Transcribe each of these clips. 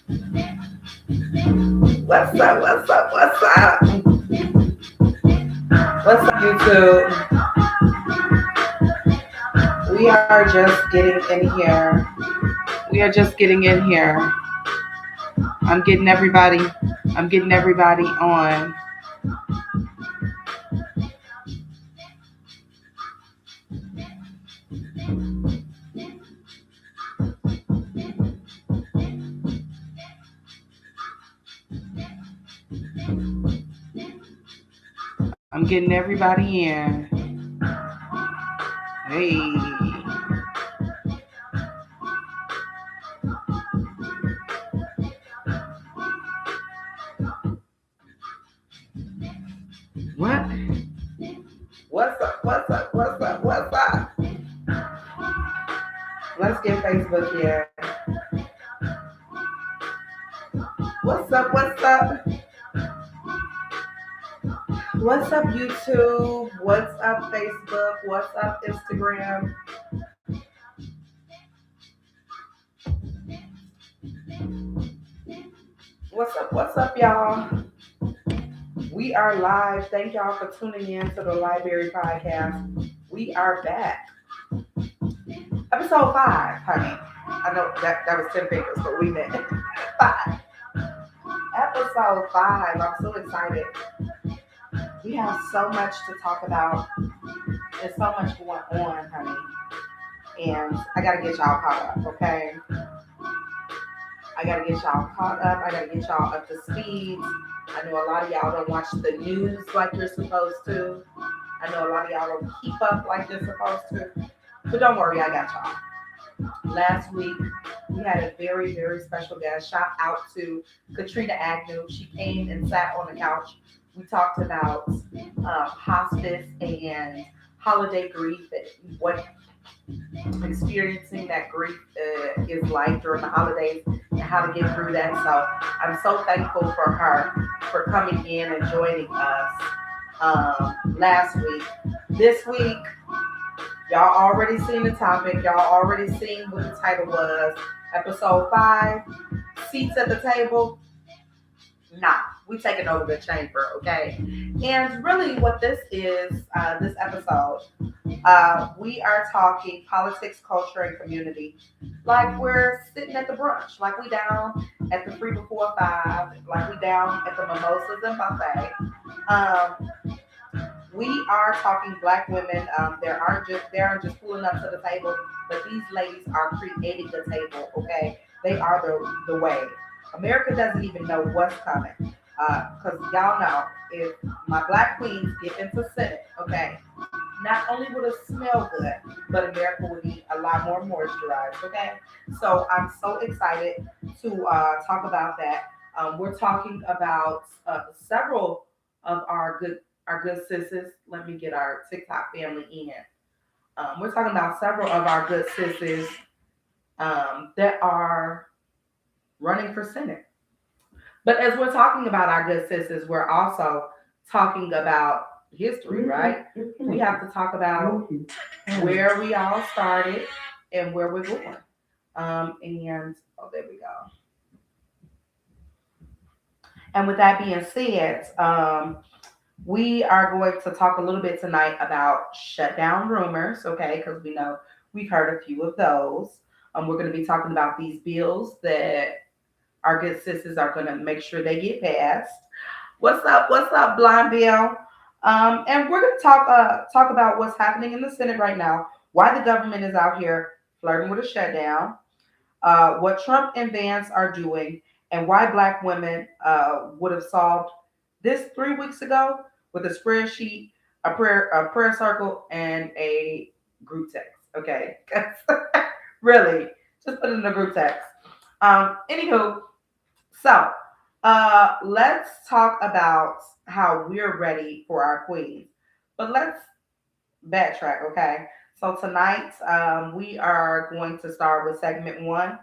What's up? What's up? What's up? What's up, YouTube? We are just getting in here. We are just getting in here. I'm getting everybody. I'm getting everybody on. I'm getting everybody in. Hey. What? What's up? What's up? What's up? What's up? Let's get Facebook here. What's up? What's up? What's up, YouTube? What's up, Facebook? What's up, Instagram? What's up, y'all? We are live. Thank y'all for tuning in to the Library Podcast. We are back. Episode 5, honey. I know that was 10 fingers, but we meant 5. Episode 5. I'm so excited. We have so much to talk about. There's so much going on, honey. And I gotta get y'all caught up, okay? I gotta get y'all caught up. I gotta get y'all up to speed. I know a lot of y'all don't watch the news like you're supposed to. I know a lot of y'all don't keep up like you're supposed to. But don't worry, I got y'all. Last week, we had a very, very special guest. Shout out to Katrina Agnew. She came and sat on the couch. We talked about hospice and holiday grief and what experiencing that grief is like during the holidays and how to get through that. So I'm so thankful for her for coming in and joining us last week. This week, y'all already seen the topic. Y'all already seen what the title was. Episode 5, Seats at the Table. Nah, we taking over the chamber, okay? And really what this is, this episode, we are talking politics, culture, and community. Like we're sitting at the brunch, like we down at the 3 before 5, like we down at the mimosas and buffet. We are talking Black women. They aren't just pulling up to the table, but these ladies are creating the table. Okay, they are the way. America doesn't even know what's coming, because y'all know if my Black queens get into Senate, okay, not only would it smell good, but America would be a lot more moisturized. Okay, so I'm so excited to talk about that. We're talking about several of our good sisters. Let me get our TikTok family in. We're talking about several of our good sisters that are running for Senate. But as we're talking about our good sisters, we're also talking about history, right? We have to talk about where we all started and where we're going. And oh, there we go. And with that being said, we are going to talk a little bit tonight about shutdown rumors, okay? Because we know we've heard a few of those. We're going to be talking about these bills that our good sisters are going to make sure they get passed. What's up? What's up, Blind Bill? And we're going to talk about what's happening in the Senate right now, why the government is out here flirting with a shutdown, what Trump and Vance are doing, and why Black women would have solved this 3 weeks ago with a spreadsheet, a prayer circle, and a group text. Okay, really, just put it in a group text. Anywho, so let's talk about how we're ready for our queens. But let's backtrack, okay? So tonight we are going to start with segment 1,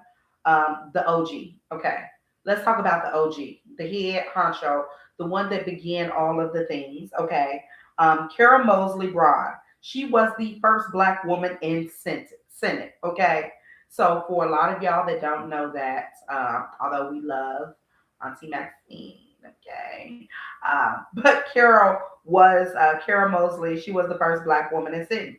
the OG. Okay, let's talk about the OG, the head honcho, the one that began all of the things. Okay, Kara Mosley Braun. She was the first Black woman in Senate. Okay, So for a lot of y'all that don't know that, although we love Auntie Maxine, okay, but Carol Mosley. She was the first Black woman in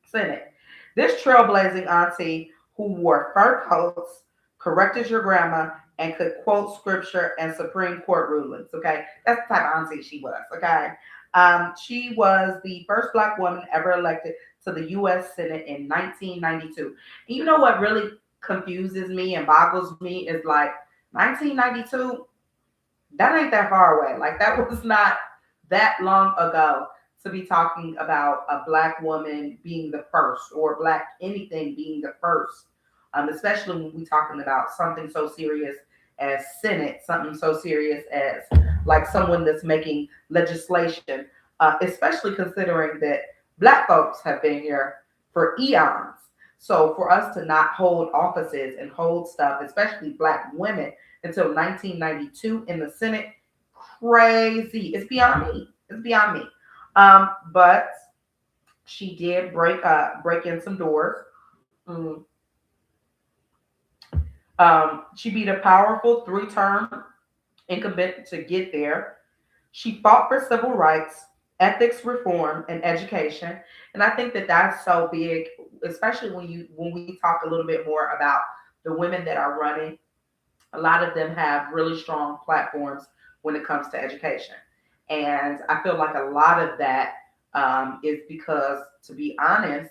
Senate. This trailblazing auntie who wore fur coats, corrected your grandma, and could quote scripture and Supreme Court rulings. Okay, that's the type of auntie she was. Okay, she was the first Black woman ever elected to the U.S. Senate in 1992. And you know what really confuses me and boggles me is like 1992. That ain't that far away. Like that was not that long ago to be talking about a Black woman being the first or Black anything being the first, especially when we're talking about something so serious as Senate, something so serious as like someone that's making legislation, especially considering that Black folks have been here for eons. So for us to not hold offices and hold stuff, especially Black women, until 1992 in the Senate, crazy. It's beyond me. It's beyond me. But she did break in some doors. Mm. She beat a powerful three-term incumbent to get there. She fought for civil rights, ethics reform, and education. And I think that that's so big, especially when we talk a little bit more about the women that are running. A lot of them have really strong platforms when it comes to education. And I feel like a lot of that is because, to be honest,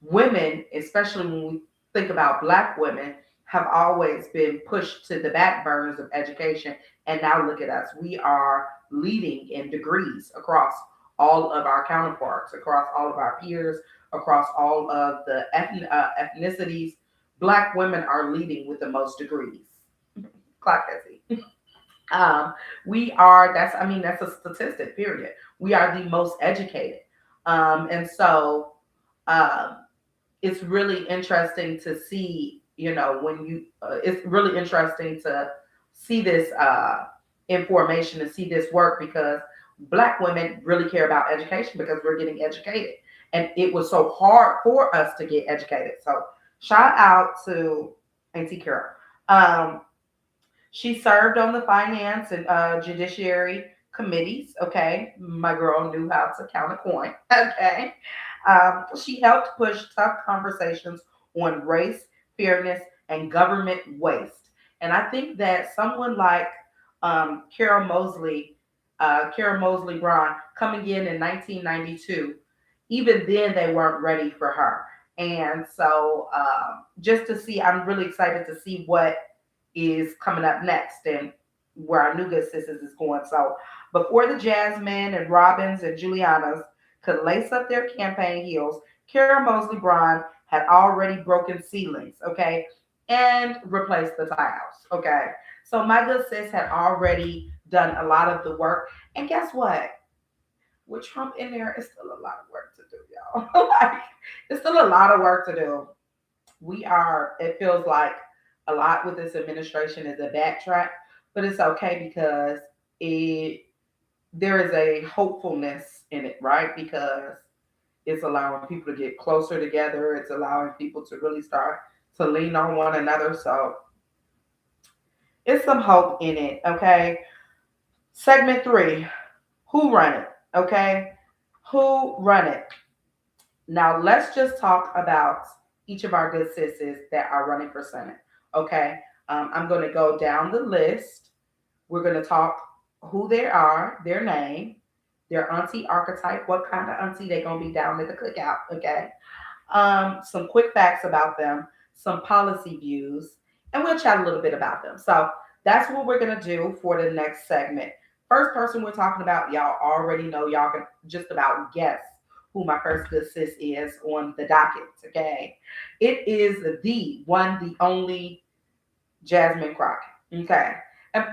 women, especially when we think about Black women, have always been pushed to the back burners of education. And now look at us. We are leading in degrees across all of our counterparts, across all of our peers, across all of the ethnicities. Black women are leading with the most degrees. Clock that. We are, that's a statistic, period. We are the most educated. And so um, it's really interesting to see, it's really interesting to see this information and see this work because Black women really care about education because we're getting educated. And it was so hard for us to get educated. So shout out to Auntie Carol. Um, she served on the finance and judiciary committees. Okay, my girl knew how to count a coin. Okay, she helped push tough conversations on race, fairness, and government waste. And I think that someone like Carol Mosley Braun, coming in 1992, even then they weren't ready for her. And so, just to see, I'm really excited to see what is coming up next and where our new good sisters is going. So before the Jasmine and Robins and Julianas could lace up their campaign heels, Kara Mosley Braun had already broken ceilings, okay, and replaced the tiles, okay. So my good sis had already done a lot of the work. And guess what? With Trump in there, it's still a lot of work to do, y'all. Like, it's still a lot of work to do. It feels like a lot with this administration is a backtrack, but it's okay because it there is a hopefulness in it, right? Because it's allowing people to get closer together. It's allowing people to really start to lean on one another. So it's some hope in it, okay? Segment 3, who run it, okay? Who run it? Now let's just talk about each of our good sisters that are running for Senate. Okay, I'm going to go down the list. We're going to talk who they are, their name, their auntie archetype, what kind of auntie they're going to be down at the cookout. Okay, some quick facts about them, some policy views, and we'll chat a little bit about them. So that's what we're going to do for the next segment. First person we're talking about, y'all already know, y'all can just about guess who my first good sis is on the docket. Okay, it is the one, the only Jasmine Crockett. Okay,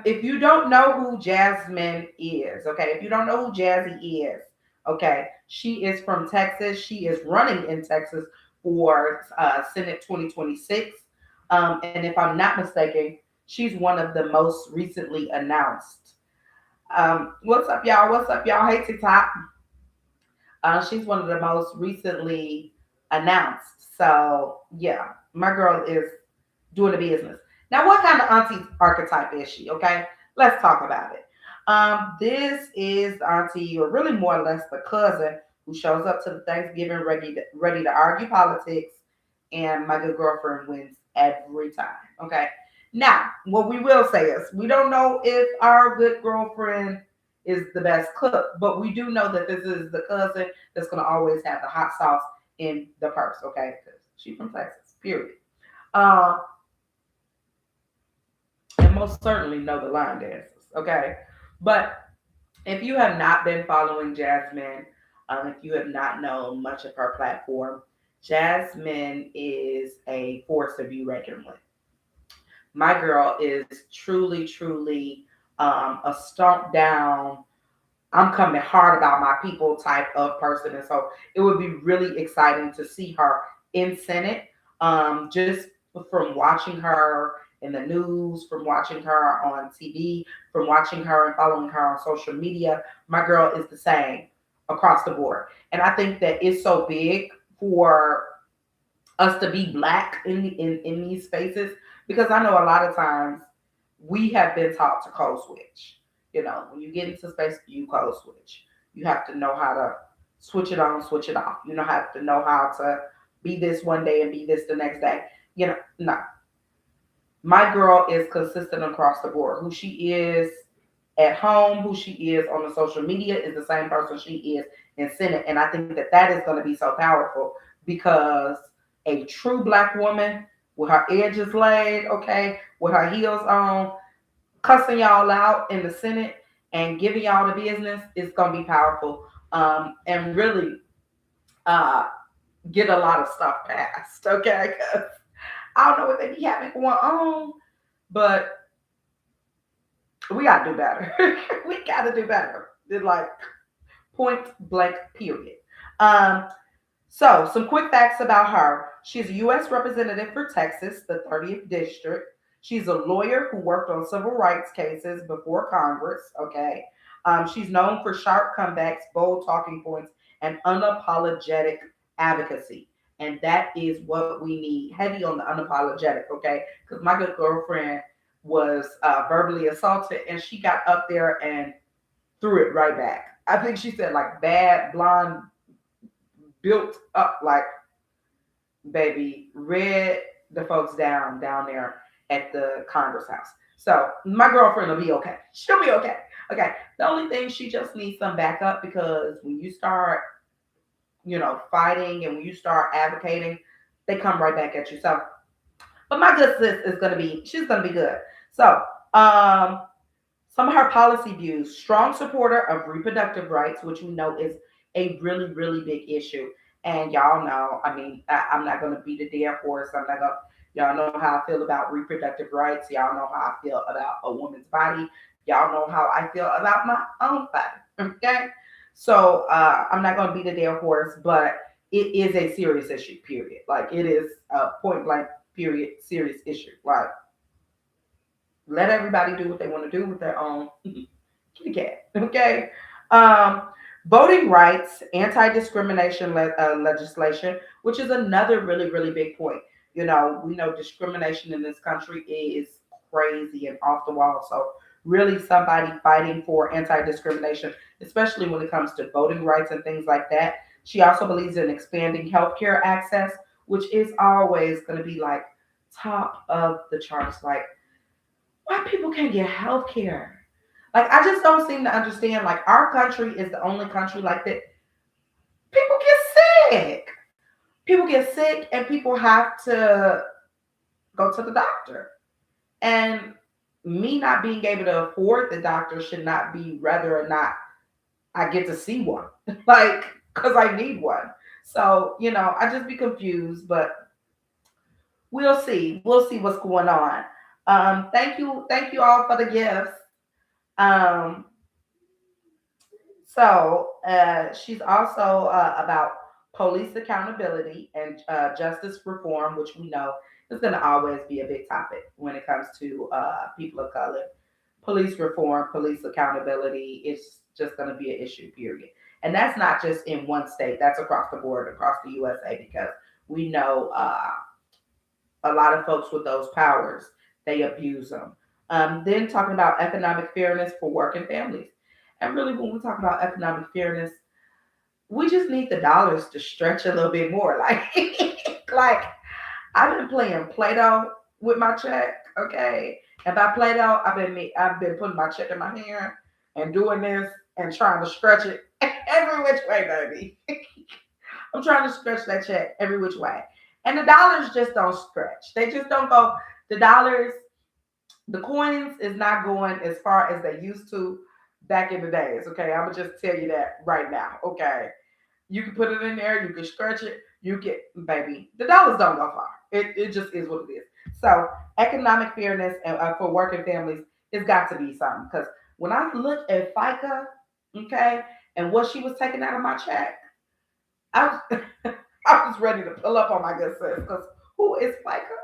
if you don't know who Jasmine is, okay, if you don't know who Jazzy is, okay, she is from Texas. She is running in Texas for Senate 2026. And if I'm not mistaken, she's one of the most recently announced. What's up, y'all? What's up, y'all? Hey, TikTok. She's one of the most recently announced. So, yeah. My girl is doing the business. Now, what kind of auntie archetype is she? Okay, let's talk about it. This is the auntie, or really more or less the cousin, who shows up to the Thanksgiving ready to argue politics, and my good girlfriend wins every time. Okay. Now, what we will say is we don't know if our good girlfriend is the best cook, but we do know that this is the cousin that's going to always have the hot sauce in the purse. Okay, because she's from Texas. Period. Um, and most certainly know the line dances. Okay, but if you have not been following Jasmine, if you have not known much of her platform, Jasmine is a force to be reckoned with. My girl is truly, truly a stomp down, I'm coming hard about my people type of person. And so it would be really exciting to see her in Senate. Just from watching her in the news, from watching her on TV, from watching her and following her on social media, my girl is the same across the board. And I think that it's so big for us to be black in these spaces, because I know a lot of times we have been taught to code switch. You know, when you get into space, you code switch. You have to know how to switch it on, switch it off. You know, have to know how to be this one day and be this the next day. You know, no. My girl is consistent across the board. Who she is at home, who she is on the social media is the same person she is in Senate. And I think that that is going to be so powerful, because a true black woman with her edges laid, okay, with her heels on, cussing y'all out in the Senate and giving y'all the business is going to be powerful, and really uh, get a lot of stuff passed, okay? 'Cause I don't know what they be having going on, but we got to do better. We got to do better. It's like point blank, period. Um, So, some quick facts about her. She's a U.S. representative for Texas, the 30th district. She's a lawyer who worked on civil rights cases before Congress. Okay. She's known for sharp comebacks, bold talking points, and unapologetic advocacy. And that is what we need. Heavy on the unapologetic. Okay. Because my good girlfriend was verbally assaulted, and she got up there and threw it right back. I think she said, like, bad blonde built up, like, baby, read the folks down there at the Congress House. So my girlfriend will be okay. She'll be okay. Okay. The only thing, she just needs some backup, because when you start, fighting, and when you start advocating, they come right back at you. So, but my good sis is she's gonna be good. So, some of her policy views: strong supporter of reproductive rights, which we know is a really, really big issue. And y'all know, I mean, I'm not going to beat a dead horse. Y'all know how I feel about reproductive rights. Y'all know how I feel about a woman's body. Y'all know how I feel about my own body. Okay. So I'm not going to beat a dead horse, but it is a serious issue, period. Like, it is a point blank, period, serious issue. Like, let everybody do what they want to do with their own kitty cat. Okay. Um, Voting rights, anti-discrimination legislation, which is another really, really big point. We know discrimination in this country is crazy and off the wall. So really, somebody fighting for anti-discrimination, especially when it comes to voting rights and things like that. She also believes in expanding healthcare access, which is always going to be like top of the charts. Like, why people can't get healthcare? Like, I just don't seem to understand. Like, our country is the only country like that. People get sick. People get sick, and people have to go to the doctor. And me not being able to afford the doctor should not be whether or not I get to see one. Like, because I need one. So, I just be confused, but we'll see. We'll see what's going on. Thank you all for the gifts. Um, she's also about police accountability and justice reform, which we know is going to always be a big topic when it comes to people of color. Police reform, police accountability is just going to be an issue, period. And that's not just in one state, that's across the board, across the USA, because we know a lot of folks with those powers, they abuse them. Then talking about economic fairness for working families. And really, when we talk about economic fairness, we just need the dollars to stretch a little bit more. Like I've been playing Play-Doh with my check, okay? And by Play-Doh, I've been putting my check in my hand and doing this and trying to stretch it every which way, baby. I'm trying to stretch that check every which way. And the dollars just don't stretch. They just don't go. The dollars, the coins is not going as far as they used to back in the days. Okay. I'm gonna just tell you that right now. Okay. You can put it in there, you can stretch it, you can baby. The dollars don't go far. It just is what it is. So economic fairness for working families, it's got to be something. Because when I look at FICA, okay, and what she was taking out of my check, I was I was ready to pull up on my good sis. Because who is FICA?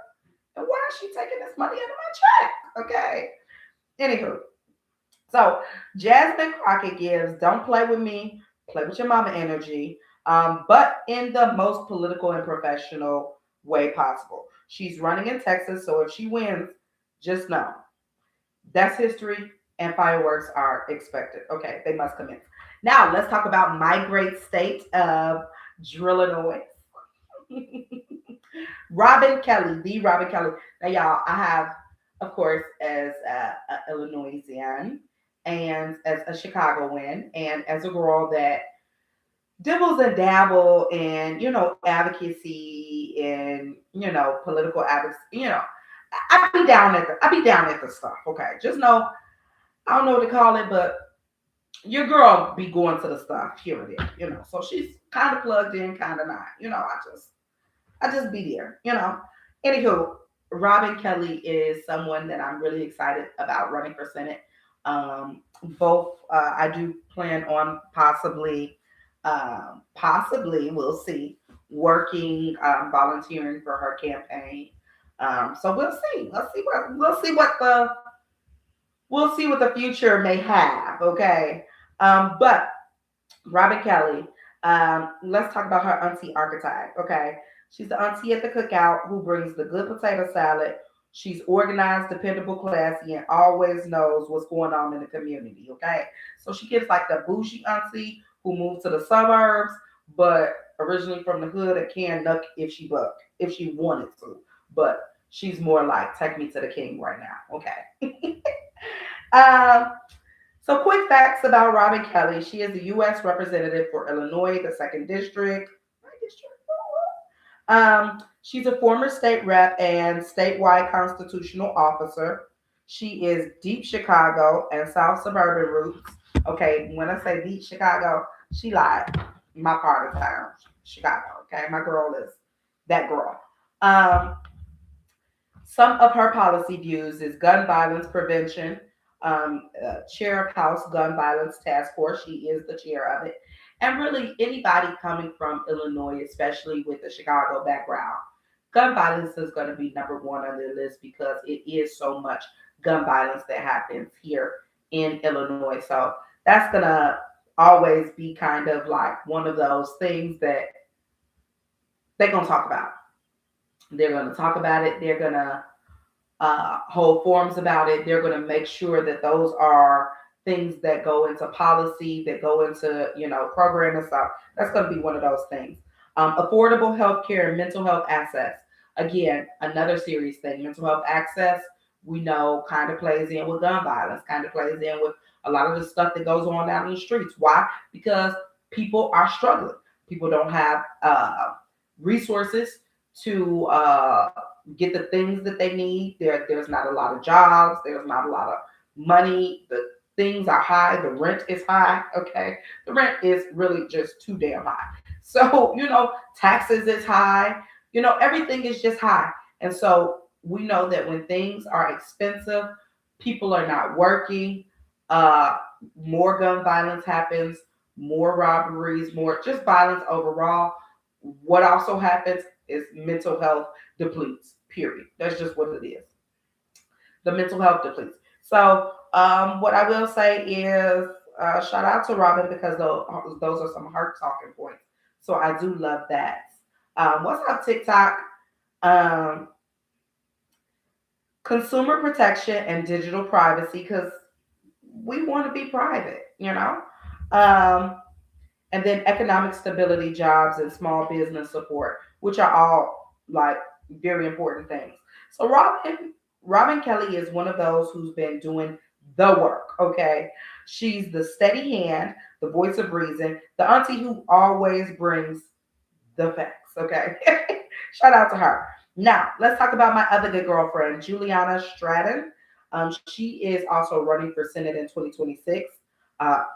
And why is she taking this money out of my check? Okay. Anywho, so Jasmine Crockett gives "Don't play with me, play with your mama" energy, but in the most political and professional way possible. She's running in Texas, so if she wins, just know that's history and fireworks are expected. Okay, they must commence. Now let's talk about my great state of Drillinois. Robin Kelly, the Robin Kelly. Now, y'all, I have, of course, as a Illinoisian and as a Chicagoan and as a girl that dibbles and dabble in, advocacy and, political advocacy, I be down at the stuff. Okay. Just know, I don't know what to call it, but your girl be going to the stuff here and there. So she's kind of plugged in, kind of not. I just be there. Anywho, Robin Kelly is someone that I'm really excited about running for Senate. Both, I do plan on possibly, we'll see, working, volunteering for her campaign. So we'll see. We'll see what the future may have. Okay. But Robin Kelly, let's talk about her auntie archetype. Okay. She's the auntie at the cookout who brings the good potato salad. She's organized, dependable, classy, and always knows what's going on in the community. Okay. So she gives like the bougie auntie who moved to the suburbs, but originally from the hood and can nuck if she wanted to. But she's more like, take me to the king right now. Okay. um, so, quick facts about Robin Kelly. She is the U.S. Representative for Illinois, the second district. My district. She's a former state rep and statewide constitutional officer. She is deep Chicago and South suburban roots. Okay, when I say deep Chicago, she lied. My part of town, Chicago. Okay, my girl is that girl. Um, some of her policy views is gun violence prevention, chair of House Gun Violence Task Force. She is the chair of it. And really, anybody coming from Illinois, especially with a Chicago background, gun violence is going to be number one on their list because it is so much gun violence that happens here in Illinois. So that's going to always be kind of like one of those things that they're going to talk about. They're going to talk about it. They're going to hold forums about it. They're going to make sure that those are things that go into policy, that go into, program and stuff. That's going to be one of those things. Affordable health care and mental health access. Again, another serious thing. Mental health access, we know, kind of plays in with gun violence, kind of plays in with a lot of the stuff that goes on out in the streets. Why? Because people are struggling. People don't have resources to get the things that they need. There's not a lot of jobs. There's not a lot of money. The things are high. The rent is high. Okay. The rent is really just too damn high. So, taxes is high. Everything is just high. And so we know that when things are expensive, people are not working. More gun violence happens, more robberies, more just violence overall. What also happens is mental health depletes, period. That's just what it is. The mental health depletes. So what I will say is shout out to Robin because those are some heart talking points. So I do love that. What's up, TikTok? Um, consumer protection and digital privacy, because we want to be private, Um, and then economic stability, jobs, and small business support, which are all like very important things. So Robin Kelly is one of those who's been doing the work. Okay, she's the steady hand, the voice of reason, the auntie who always brings the facts. Okay, shout out to her. Now let's talk about my other good girlfriend, Juliana Stratton. She is also running for Senate in 2026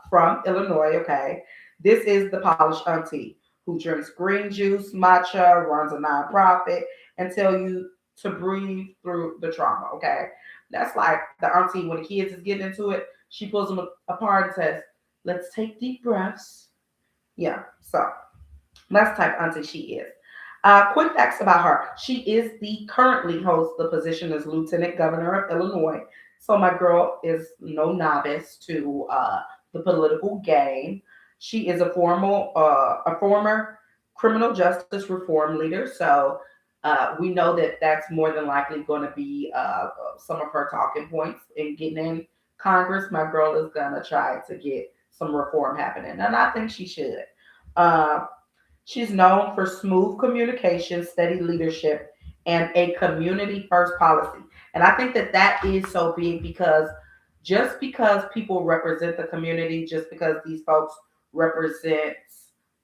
from Illinois. Okay, this is the polished auntie who drinks green juice, matcha, runs a nonprofit, and tell you to breathe through the trauma. Okay, that's like the auntie when the kids is getting into it. She pulls them apart and says, "Let's take deep breaths." Yeah, so that's the type of auntie she is. Quick facts about her. She is the currently holds the position as Lieutenant Governor of Illinois. So my girl is no novice to the political game. She is a former criminal justice reform leader. So we know that that's more than likely going to be some of her talking points in getting in Congress. My girl is gonna try to get some reform happening, and I think she should. Uh, She's known for smooth communication, steady leadership, and a community first policy. And I think that that is so big because just because people represent the community, just because these folks represent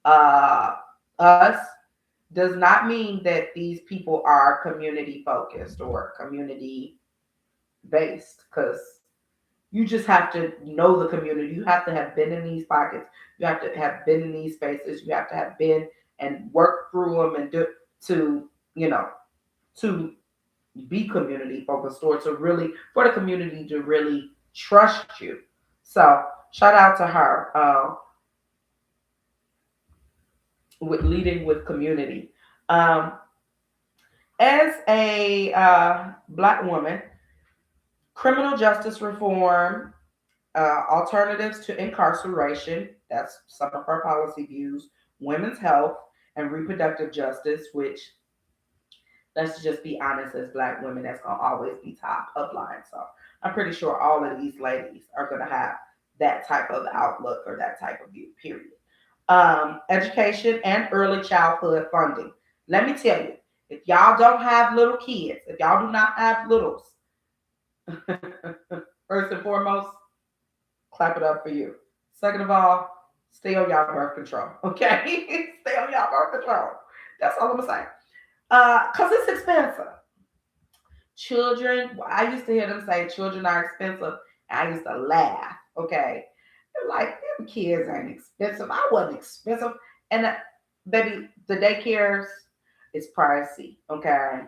uh, us, does not mean that these people are community focused or community based. Because you just have to know the community. You have to have been in these pockets. You have to have been in these spaces. You have to have been and work through them and do to you know to be community focused or to really for the community to really trust you. So shout out to her with leading with community. Um, as a black woman, criminal justice reform, alternatives to incarceration, that's some of her policy views, women's health, and reproductive justice, which, let's just be honest, as black women, that's going to always be top of line. So I'm pretty sure all of these ladies are going to have that type of outlook or that type of view, period. Education and early childhood funding. Let me tell you, if y'all don't have little kids, if y'all do not have littles, first and foremost, clap it up for you. Second of all, stay on y'all birth control. Okay? Stay on y'all birth control. That's all I'm gonna say. Cause it's expensive. Children, I used to hear them say children are expensive. I used to laugh. Okay. They're like, them kids ain't expensive. I wasn't expensive. And baby, the daycares is pricey. Okay.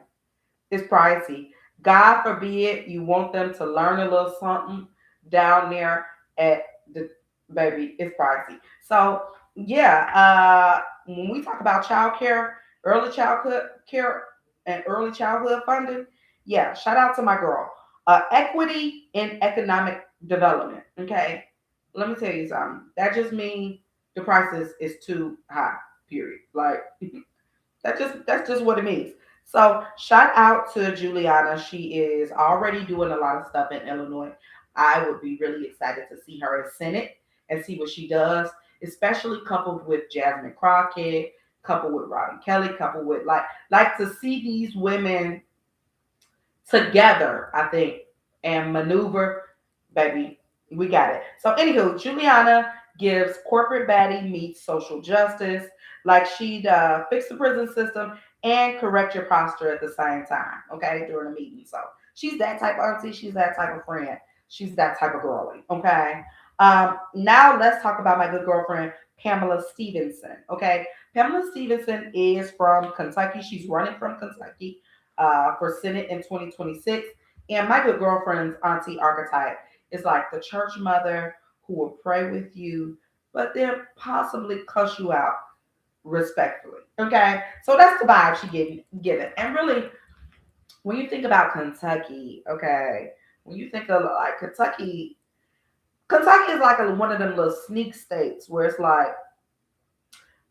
It's pricey. God forbid you want them to learn a little something down there at the baby. It's pricey. So yeah, when we talk about child care, early childhood care, and early childhood funding, yeah, shout out to my girl. Equity in economic development. Okay, let me tell you something. That just means the prices is too high. Period. Like that's just what it means. So shout out to Juliana. She is already doing a lot of stuff in Illinois. I would be really excited to see her in Senate and see what she does, especially coupled with Jasmine Crockett, coupled with Robin Kelly, coupled with like to see these women together, I think, and maneuver, baby, we got it. So, anywho, Juliana gives corporate baddie meets social justice, like she'd fix the prison system and correct your posture at the same time, okay, during a meeting. So, she's that type of auntie, she's that type of friend, she's that type of girly, okay. Now let's talk about my good girlfriend Pamela Stevenson. Okay, Pamela Stevenson is from Kentucky. She's running from Kentucky for Senate in 2026. And my good girlfriend's auntie archetype is like the church mother who will pray with you, but then possibly cuss you out respectfully. Okay, so that's the vibe she given. And really, when you think about Kentucky, okay, when you think of like Kentucky is like one of them little sneak states where it's like,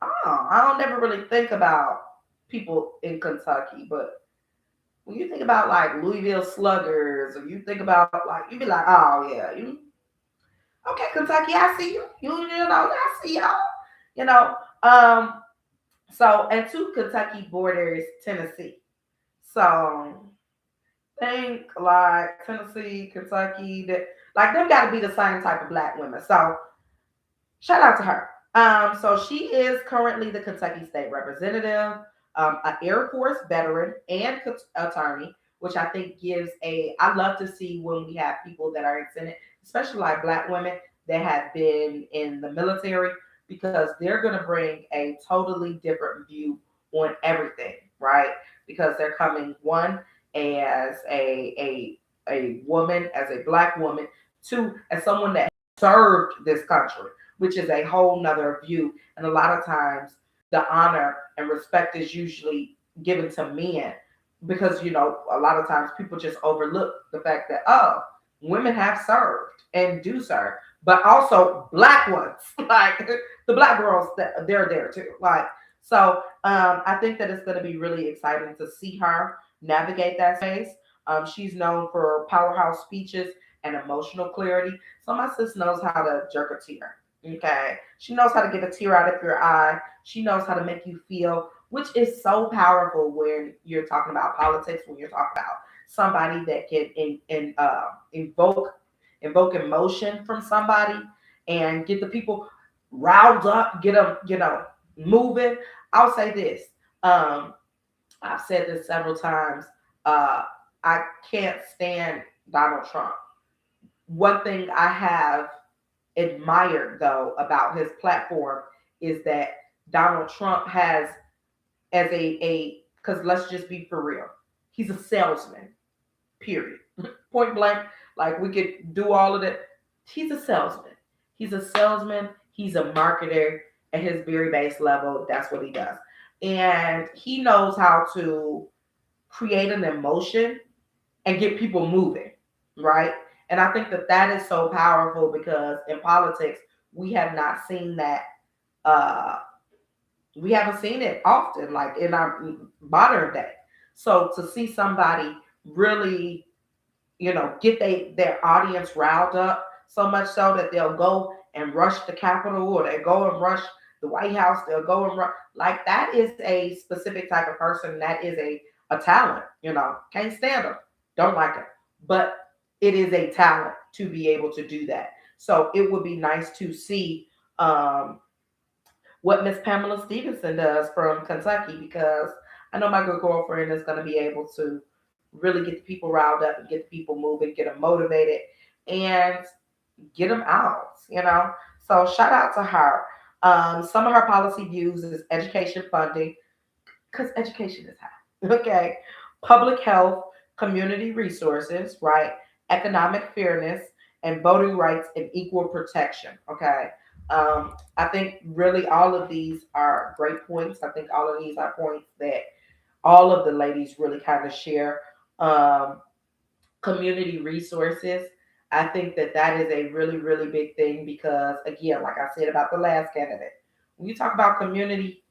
oh, I don't never really think about people in Kentucky, but when you think about like Louisville Sluggers, or you think about like, you be like, oh yeah, you okay, Kentucky, I see you. You know, I see y'all. You know, so and two, Kentucky borders Tennessee. So think like Tennessee, Kentucky, that like them got to be the same type of black women. So shout out to her. So she is currently the Kentucky State Representative, an Air Force veteran and attorney, which I think gives a. I love to see when we have people that are in Senate, especially like black women that have been in the military, because they're going to bring a totally different view on everything, right? Because they're coming one as a woman, as a black woman, two as someone that served this country, which is a whole nother view. And a lot of times the honor and respect is usually given to men because, you know, a lot of times people just overlook the fact that, oh, women have served and do serve, but also black ones, like the black girls, that they're there too. Like, so I think that it's going to be really exciting to see her navigate that space. She's known for powerhouse speeches and emotional clarity. So my sis knows how to jerk a tear. Okay. She knows how to get a tear out of your eye. She knows how to make you feel, which is so powerful when you're talking about politics, when you're talking about somebody that can invoke emotion from somebody and get the people riled up, get them, you know, moving. I'll say this. Um, I've said this several times. Uh, I can't stand Donald Trump. One thing I have admired though about his platform is that Donald Trump has as a because let's just be for real, he's a salesman. Period. Point blank. Like we could do all of that. He's a salesman. He's a salesman. He's a marketer at his very base level. That's what he does, and he knows how to create an emotion and get people moving, right? And I think that that is so powerful because in politics, we have not seen that. Uh, we haven't seen it often, like in our modern day. So to see somebody really, you know, get their audience riled up so much so that they'll go and rush the Capitol or they go and rush the White House, they'll go and rush. Like that is a specific type of person. That is a talent, you know, can't stand them, don't like it. But it is a talent to be able to do that. So it would be nice to see what Miss Pamela Stevenson does from Kentucky because I know my good girlfriend is going to be able to really get the people riled up and get the people moving, get them motivated, and get them out, you know. So shout out to her. Some of her policy views is education funding, because education is high. Okay. Public health, community resources, right? Economic fairness, and voting rights and equal protection. Okay. I think really all of these are great points. I think all of these are points that all of the ladies really kind of share. Um, Community resources. I think that that is a really, really big thing because, again, like I said about the last candidate, when you talk about community,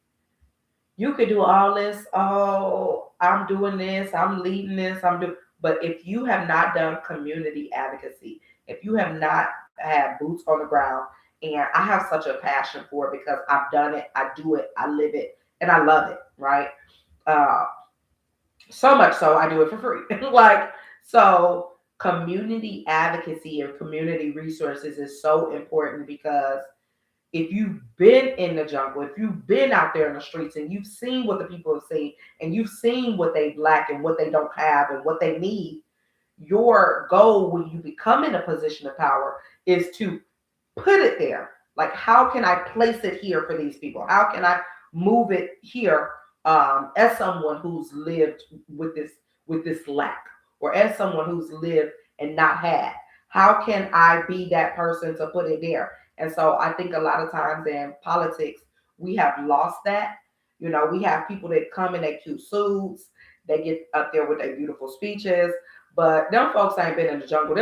you could do all this. Oh, I'm doing this. I'm leading this. I'm doing. But if you have not done community advocacy, if you have not had boots on the ground, and I have such a passion for it because I've done it, I do it, I live it, and I love it. Right. Uh, so much so I do it for free. Like so, community advocacy and community resources is so important because if you've been in the jungle, if you've been out there in the streets and you've seen what the people have seen and you've seen what they lack and what they don't have and what they need, your goal when you become in a position of power is to put it there. Like, how can I place it here for these people? How can I move it here as someone who's lived with this lack, or as someone who's lived and not had? How can I be that person to put it there? And so I think a lot of times in politics, we have lost that. You know, we have people that come in their cute suits, they get up there with their beautiful speeches, but them folks ain't been in the jungle. They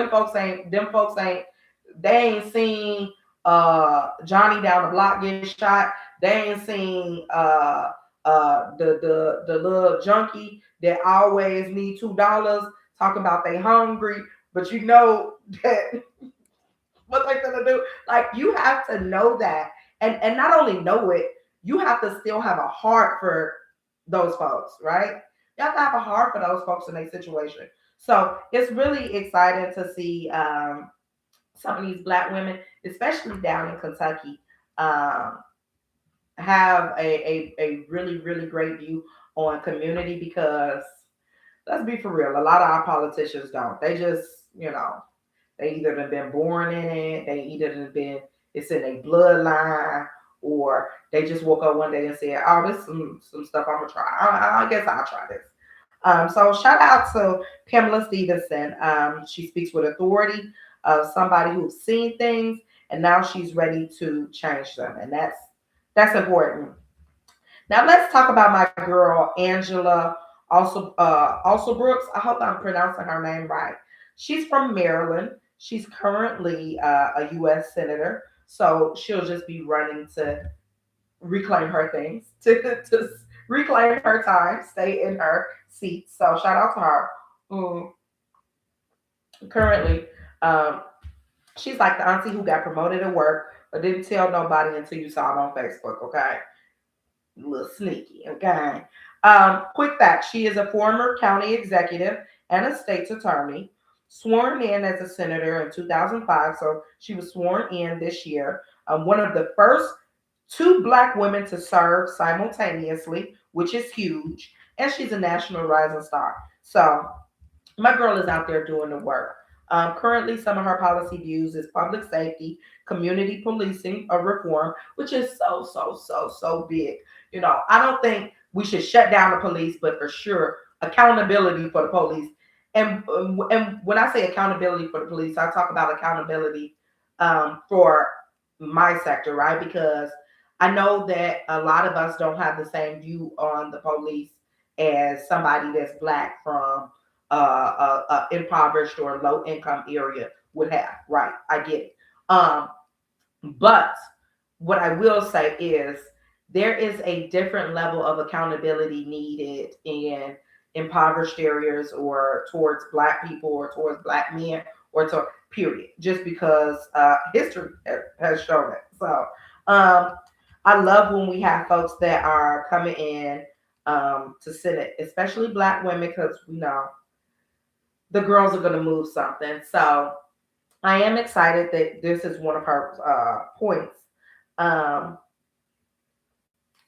ain't seen Johnny down the block get shot. They ain't seen The little junkie that always need $2, talking about they hungry, but you know that what they're gonna do. Like you have to know that, and not only know it, you have to still have a heart for those folks, right? You have to have a heart for those folks in a situation. So it's really exciting to see some of these black women, especially down in Kentucky, um, have a really, really great view on community because let's be for real, a lot of our politicians don't. They just, you know, they either have been born in it, they either have been it's in their bloodline, or they just woke up one day and said, "Oh, this is some stuff I'm gonna try. I guess I'll try this." So shout out to Pamela Stevenson. She speaks with authority of somebody who's seen things and now she's ready to change them, and that's important. Now let's talk about my girl Angela, also Brooks. I hope I'm pronouncing her name right. She's from Maryland. She's currently a U.S. senator, so she'll just be running to reclaim her things, to reclaim her time, stay in her seat. So shout out to her. Mm, Currently, um, she's like the auntie who got promoted at work but didn't tell nobody until you saw it on Facebook. Okay, a little sneaky. Okay. Quick fact: she is a former county executive and a state's attorney, sworn in as a senator in 2005. So she was sworn in this year. One of the first two black women to serve simultaneously, which is huge. And she's a national rising star. So my girl is out there doing the work. Currently, some of her policy views is public safety, community policing, or reform, which is so big. You know, I don't think we should shut down the police, but for sure, accountability for the police. And when I say accountability for the police, I talk about accountability for my sector, right? Because I know that a lot of us don't have the same view on the police as somebody that's black from impoverished or low income area would have. Right, I get it. But what I will say is there is a different level of accountability needed in impoverished areas or towards black people or towards black men or to period. Just because history has shown it. So um, I love when we have folks that are coming in to Senate, especially black women, because we know the girls are going to move something. So I am excited that this is one of her points. Um,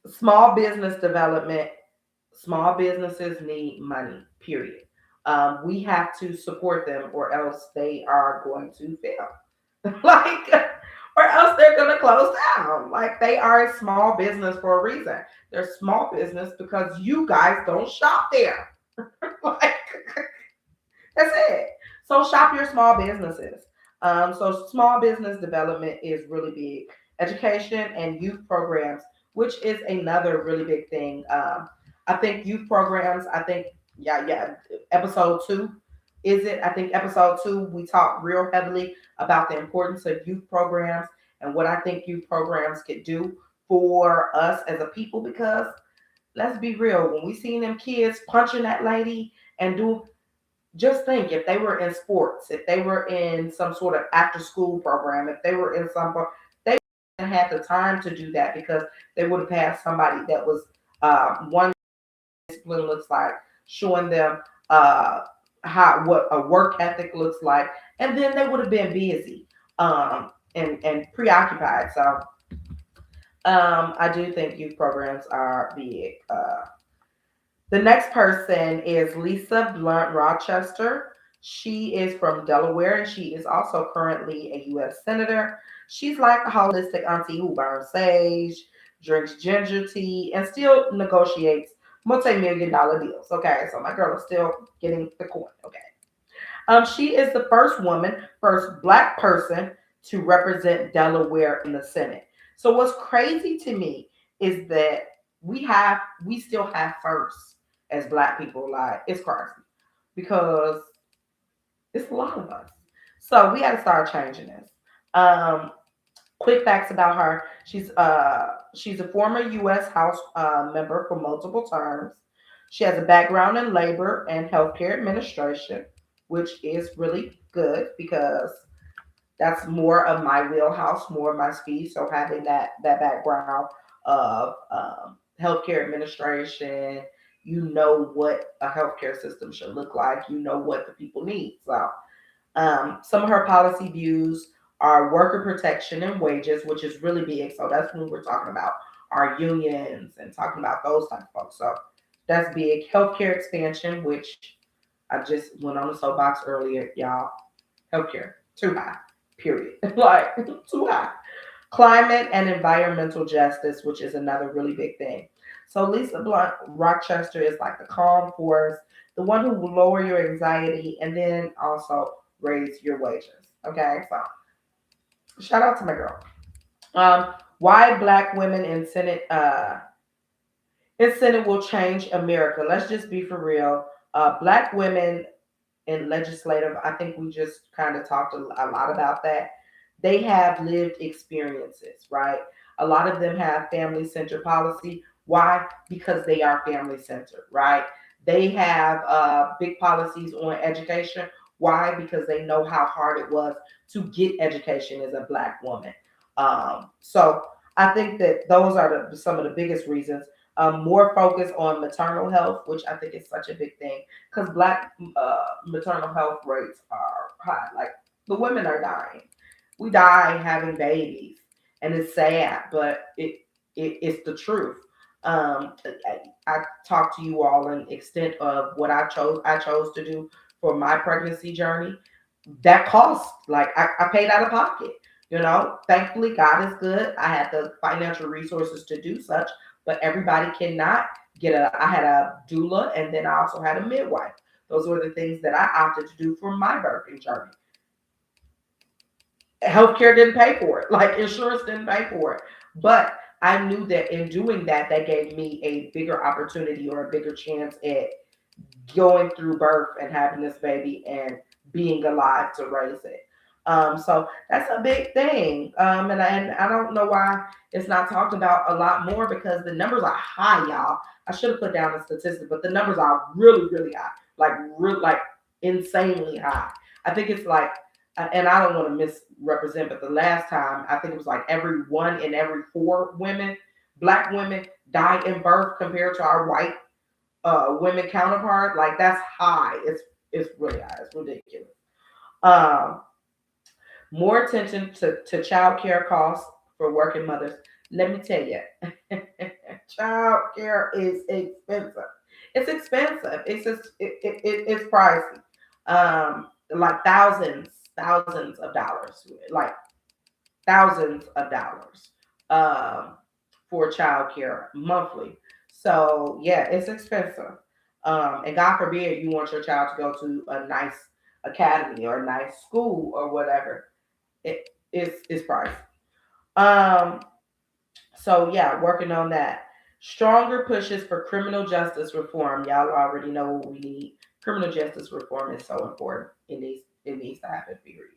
Small business development, small businesses need money, period. We have to support them or else they are going to fail. Like, or else they're going to close down. Like, they are a small business for a reason. They're small business because you guys don't shop there. Like, that's it. So shop your small businesses. So small business development is really big. Education and youth programs, which is another really big thing. I think youth programs. I think yeah. Episode two is it? I think episode two we talked real heavily about the importance of youth programs and what I think youth programs could do for us as a people. Because let's be real, when we seen them kids punching that lady and do just think if they were in sports, if they were in some sort of after school program, if they were in some, they wouldn't have the time to do that because they would have had somebody that was one discipline looks like, showing them uh, how what a work ethic looks like, and then they would have been busy and preoccupied. So I do think youth programs are big. The next person is Lisa Blunt Rochester. She is from Delaware and she is also currently a U.S. Senator. She's like a holistic auntie who burns sage, drinks ginger tea, and still negotiates multi-million dollar deals. Okay, so my girl is still getting the coin. Okay. She is the first woman, first black person to represent Delaware in the Senate. So what's crazy to me is that we still have firsts as black people. Like it's crazy because it's a lot of us. So we got to start changing this. Um, Quick facts about her. She's a former U.S. House member for multiple terms. She has a background in labor and healthcare administration, which is really good because that's more of my wheelhouse, more of my speed. So having that background of healthcare administration, you know what a healthcare system should look like. You know what the people need. So some of her policy views are worker protection and wages, which is really big. So that's when we're talking about our unions and talking about those type of folks. So that's big. Healthcare expansion, which I just went on the soapbox earlier, y'all. Healthcare, too high, period. Like, too high. Climate and environmental justice, which is another really big thing. So Lisa Blunt Rochester is like the calm force, the one who will lower your anxiety and then also raise your wages. Okay, so shout out to my girl. Why black women in Senate will change America. Let's just be for real. Black women in legislative, I think we just kind of talked a lot about that. They have lived experiences, right? A lot of them have family centered policy. Why? Because they are family centered, right? They have big policies on education. Why? Because they know how hard it was to get education as a black woman. So I think that those are some of the biggest reasons. More focus on maternal health, which I think is such a big thing because black maternal health rates are high. Like the women are dying. We die having babies, and it's sad, but it's the truth. I talked to you all in extent of what I chose to do for my pregnancy journey. That cost, like I paid out of pocket. You know, thankfully God is good. I had the financial resources to do such, but everybody cannot get a. I had a doula, and then I also had a midwife. Those were the things that I opted to do for my birthing journey. Healthcare didn't pay for it, like insurance didn't pay for it. But I knew that in doing that, that gave me a bigger opportunity or a bigger chance at going through birth and having this baby and being alive to raise it. So that's a big thing. And I don't know why it's not talked about a lot more because the numbers are high, y'all. I should have put down the statistic, but the numbers are really, really high, like insanely high. I think it's like, and I don't want to misrepresent, but the last time I think it was like every one in every four women, black women, die in birth compared to our white women counterpart. Like that's high. It's really high. It's ridiculous. Um, More attention to child care costs for working mothers. Let me tell you, child care is expensive. It's expensive. It's just it's pricey. Like thousands of dollars, like thousands of dollars um, for child care monthly. So yeah, it's expensive. And God forbid you want your child to go to a nice academy or a nice school or whatever. It's pricey. Um, so yeah, working on that. Stronger pushes for criminal justice reform. Y'all already know what we need. Criminal justice reform is so important. It needs to happen. Period.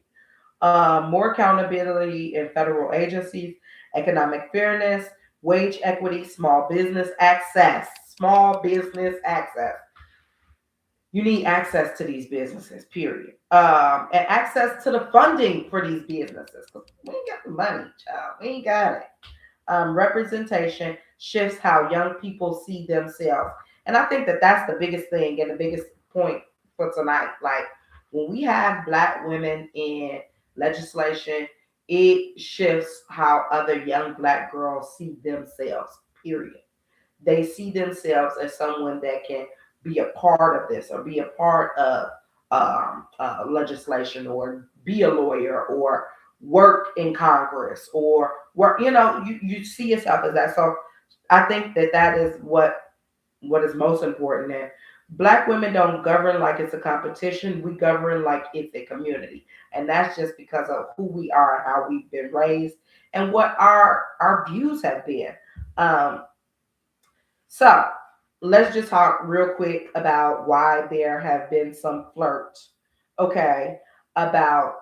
More accountability in federal agencies, economic fairness, wage equity, small business access. Small business access. You need access to these businesses, period. And access to the funding for these businesses. 'Cause we ain't got the money, child. We ain't got it. Representation shifts how young people see themselves. And I think that that's the biggest thing and the biggest point for tonight. Like when we have black women in legislation, it shifts how other young black girls see themselves, period. They see themselves as someone that can be a part of this or be a part of legislation or be a lawyer or work in Congress or work, you see yourself as that. So I think that that is what is most important. And black women don't govern like it's a competition. We govern like it's a community. And that's just because of who we are, how we've been raised, and what our views have been. Um, so let's just talk real quick about why there have been some flirt, okay, about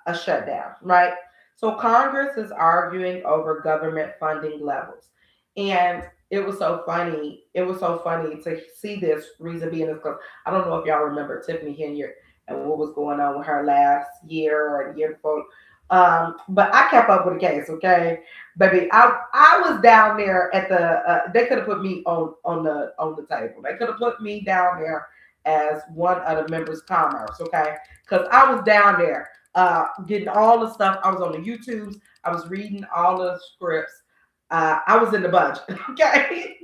a shutdown, right? So Congress is arguing over government funding levels. And it was so funny. It was so funny to see this reason being is because I don't know if y'all remember Tiffany Henyard and what was going on with her last year or the year before. But I kept up with the case, okay, baby. I was down there at the. They could have put me on the table. They could have put me down there as one of the members of commerce, okay, because I was down there getting all the stuff. I was on the YouTubes. I was reading all the scripts. I was in the budget, okay.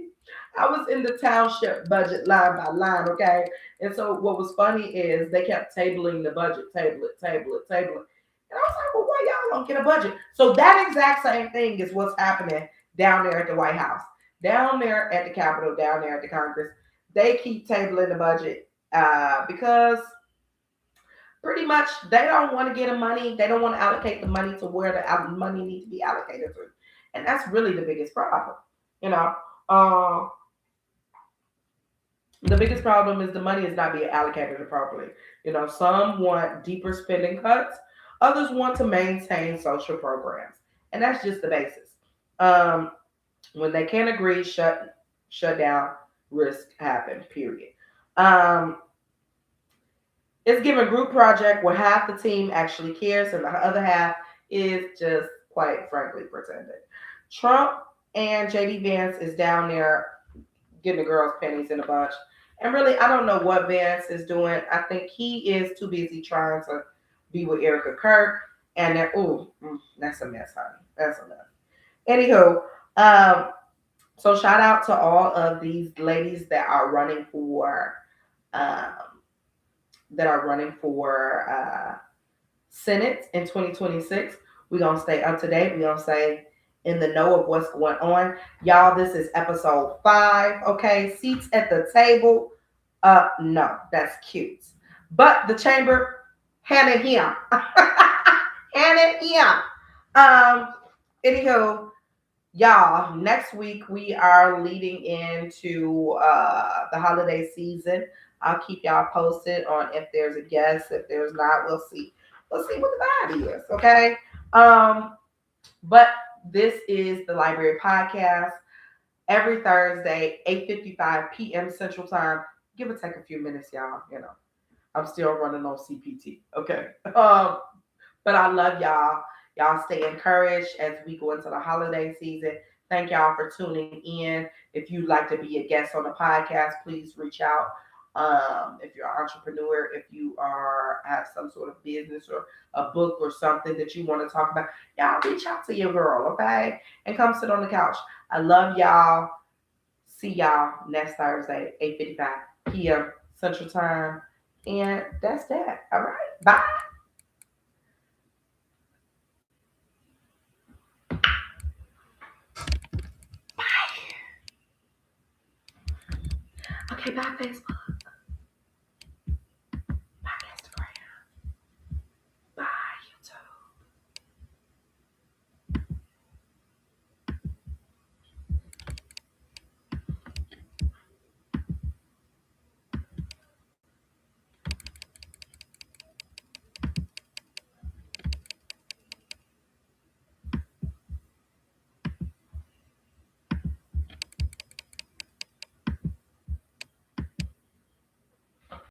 I was in the township budget line by line, okay. And so what was funny is they kept tabling the budget, table it. And I was like, well, why y'all don't get a budget? So that exact same thing is what's happening down there at the White House, down there at the Capitol, down there at the Congress. They keep tabling the budget because pretty much they don't want to get the money. They don't want to allocate the money to where the money needs to be allocated to. And that's really the biggest problem. You know, uh, the biggest problem is the money is not being allocated properly. Some want deeper spending cuts, others want to maintain social programs, and that's just the basis. Um, when they can't agree, shut down, risk happen. Period. Um, it's given group project where half the team actually cares and the other half is just quite frankly pretending. Trump and JD Vance is down there getting the girls' pennies in a bunch. And really, I don't know what Vance is doing. I think he is too busy trying to be with Erica Kirk. And then, that's a mess, honey. That's a mess. Anywho, so shout out to all of these ladies that are running for um, Senate in 2026. We're gonna stay up to date. We're gonna stay in the know of what's going on. Y'all, this is episode 5. Okay, seats at the table. No, that's cute. But the chamber, Hannah here. Hannah here. Anywho, y'all, next week we are leading into the holiday season. I'll keep y'all posted on if there's a guest. If there's not, we'll see. We'll see what the vibe is, okay? But this is the Library Podcast every Thursday, 8:55 p.m. Central Time. Give or take a few minutes, y'all. I'm still running on CPT, okay? But I love y'all. Y'all stay encouraged as we go into the holiday season. Thank y'all for tuning in. If you'd like to be a guest on the podcast, please reach out. If you're an entrepreneur, if you have some sort of business or a book or something that you want to talk about, y'all reach out to your girl, okay? And come sit on the couch. I love y'all. See y'all next Thursday, 8:55 p.m. Central Time. And that's that. All right. Bye. Okay, bye, Facebook.